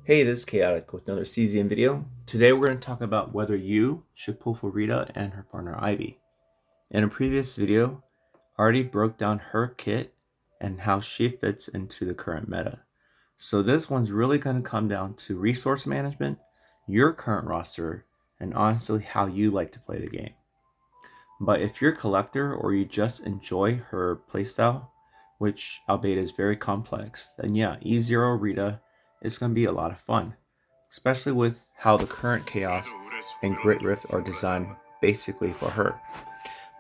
Hey, this is Chaotic with another CZN video. Today we're going to talk about whether you should pull for Rita and her partner Ivy. In a previous video, I already broke down her kit and how she fits into the current meta. So this one's really going to come down to resource management, your current roster, and honestly how you like to play the game. But if you're a collector or you just enjoy her playstyle, which albeit is very complex, then yeah, E0 Rita is going to be a lot of fun, especially with how the current Chaos and Grit Rift are designed basically for her.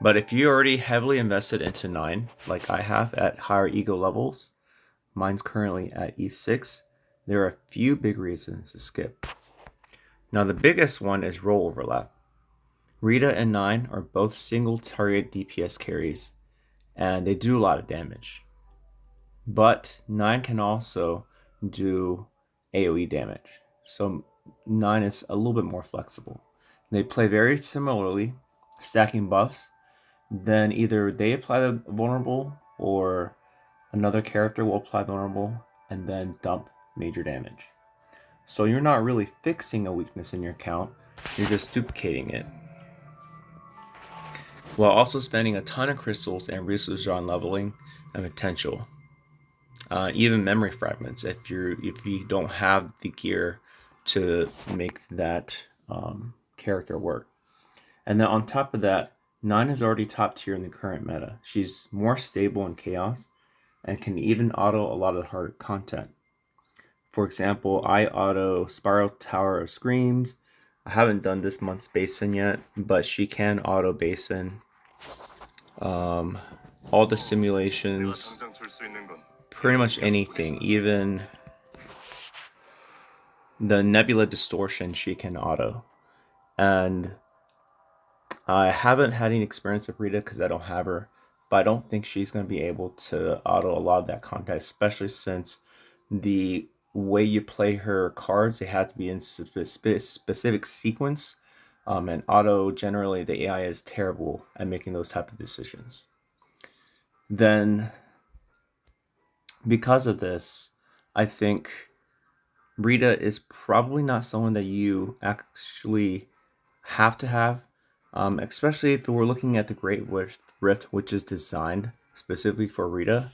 But if you already heavily invested into 9, like I have at higher ego levels, mine's currently at E6, there are a few big reasons to skip. Now the biggest one is role overlap. Rita and 9 are both single target DPS carries, and they do a lot of damage. But 9 can also do AoE damage, so 9 is a little bit more flexible. They play very similarly, stacking buffs, then either they apply the vulnerable or another character will apply vulnerable and then dump major damage. So you're not really fixing a weakness in your account, you're just duplicating it, while also spending a ton of crystals and resources on leveling and potential. Even memory fragments if you don't have the gear to make that character work. And then on top of that, 9 is already top tier in the current meta. She's more stable in Chaos and can even auto a lot of the harder content. For example, I auto Spiral Tower of Screams. I haven't done this month's Basin yet, but she can auto Basin. All the simulations, pretty much anything, even the Nebula Distortion she can auto. And I haven't had any experience with Rita because I don't have her, but I don't think she's going to be able to auto a lot of that content, especially since the way you play her cards, they have to be in specific sequence, and auto, generally the AI is terrible at making those type of decisions. Then because of this, I think Rita is probably not someone that you actually have to have, especially if we're looking at the Great Rift, which is designed specifically for Rita.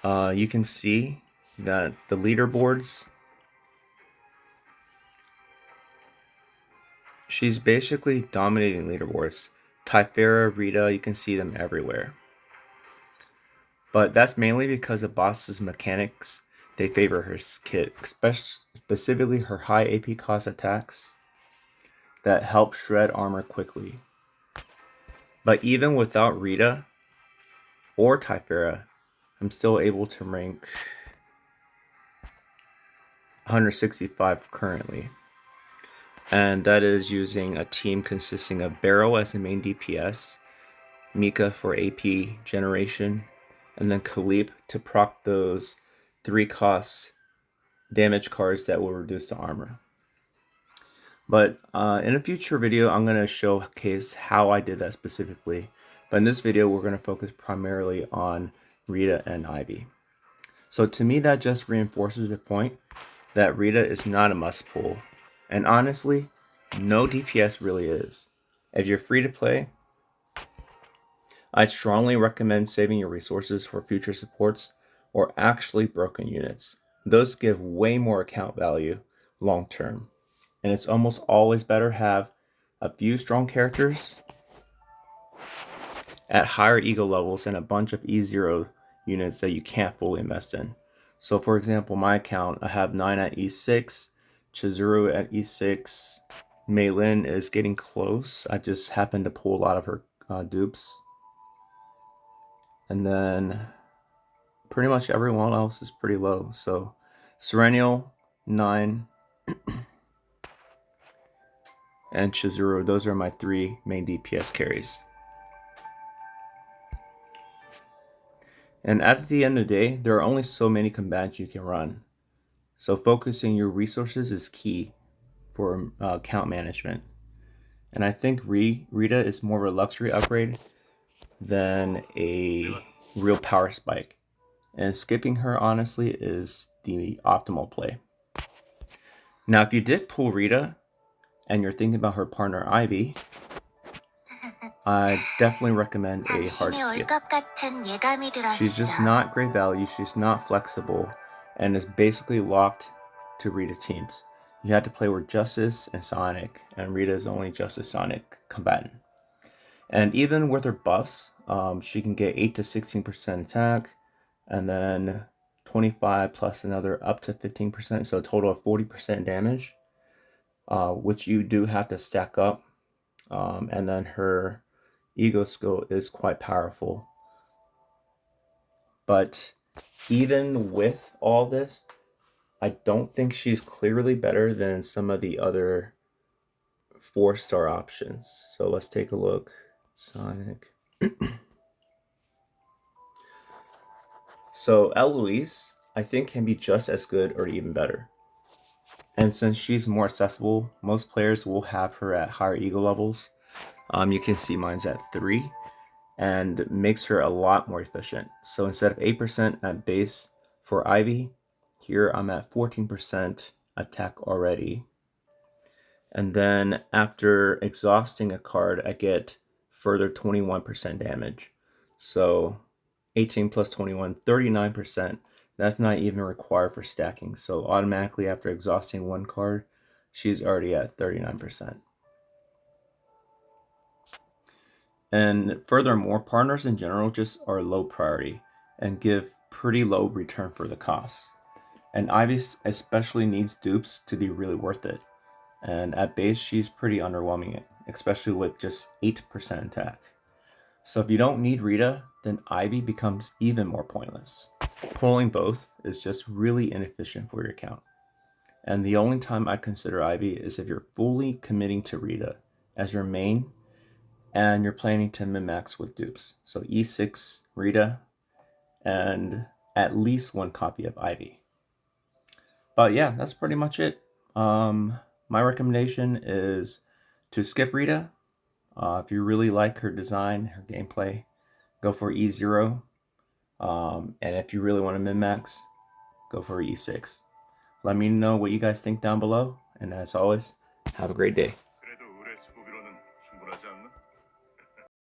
You can see that the leaderboards, she's basically dominating leaderboards. Typhera, Rita, you can see them everywhere. But that's mainly because of Boss's mechanics. They favor her kit, specifically her high AP cost attacks that help shred armor quickly. But even without Rita or Typhera, I'm still able to rank 165 currently. And that is using a team consisting of Barrow as the main DPS, Mika for AP generation, and then Khalip to proc those 3 cost damage cards that will reduce the armor. But in a future video, I'm going to showcase how I did that specifically. But in this video, we're going to focus primarily on Rita and Ivy. So to me, that just reinforces the point that Rita is not a must pull. And honestly, no DPS really is. If you're free to play, I strongly recommend saving your resources for future supports or actually broken units. Those give way more account value long term. And it's almost always better have a few strong characters at higher ego levels and a bunch of E0 units that you can't fully invest in. So for example, my account, I have 9 at E6, Chizuru at E6, Mei Lin is getting close. I just happened to pull a lot of her dupes. And then pretty much everyone else is pretty low. So Serenial, 9, and Chizuru, those are my 3 main DPS carries. And at the end of the day, there are only so many combats you can run. So focusing your resources is key for account management. And I think Rita is more of a luxury upgrade than a real power spike. And skipping her, honestly, is the optimal play. Now, if you did pull Rita and you're thinking about her partner Ivy, I definitely recommend a hard skip. She's just not great value, she's not flexible, and is basically locked to Rita teams. You had to play with Justice and Sonic, and Rita is only Justice Sonic combatant. And even with her buffs, she can get 8 to 16% attack, and then 25 plus another up to 15%, so a total of 40% damage, which you do have to stack up. And then her ego skill is quite powerful. But even with all this, I don't think she's clearly better than some of the other 4-star options. So let's take a look. Sonic. So Eloise, I think, can be just as good or even better. And since she's more accessible, most players will have her at higher ego levels. You can see mine's at 3, and makes her a lot more efficient. So instead of 8% at base for Ivy, here I'm at 14% attack already. And then after exhausting a card, I get further 21% damage. So 18 plus 21, 39%. That's not even required for stacking. So automatically after exhausting one card, she's already at 39%. And furthermore, partners in general just are low priority and give pretty low return for the cost. And Ivy especially needs dupes to be really worth it. And at base, she's pretty underwhelming, especially with just 8% attack. So if you don't need Rita, then Ivy becomes even more pointless. Pulling both is just really inefficient for your account. And the only time I consider Ivy is if you're fully committing to Rita as your main and you're planning to min-max with dupes. So E6 Rita and at least one copy of Ivy. But yeah, that's pretty much it. My recommendation is to skip Rita. If you really like her design, her gameplay, go for E0. And if you really want to min-max, go for E6. Let me know what you guys think down below. And as always, have a great day.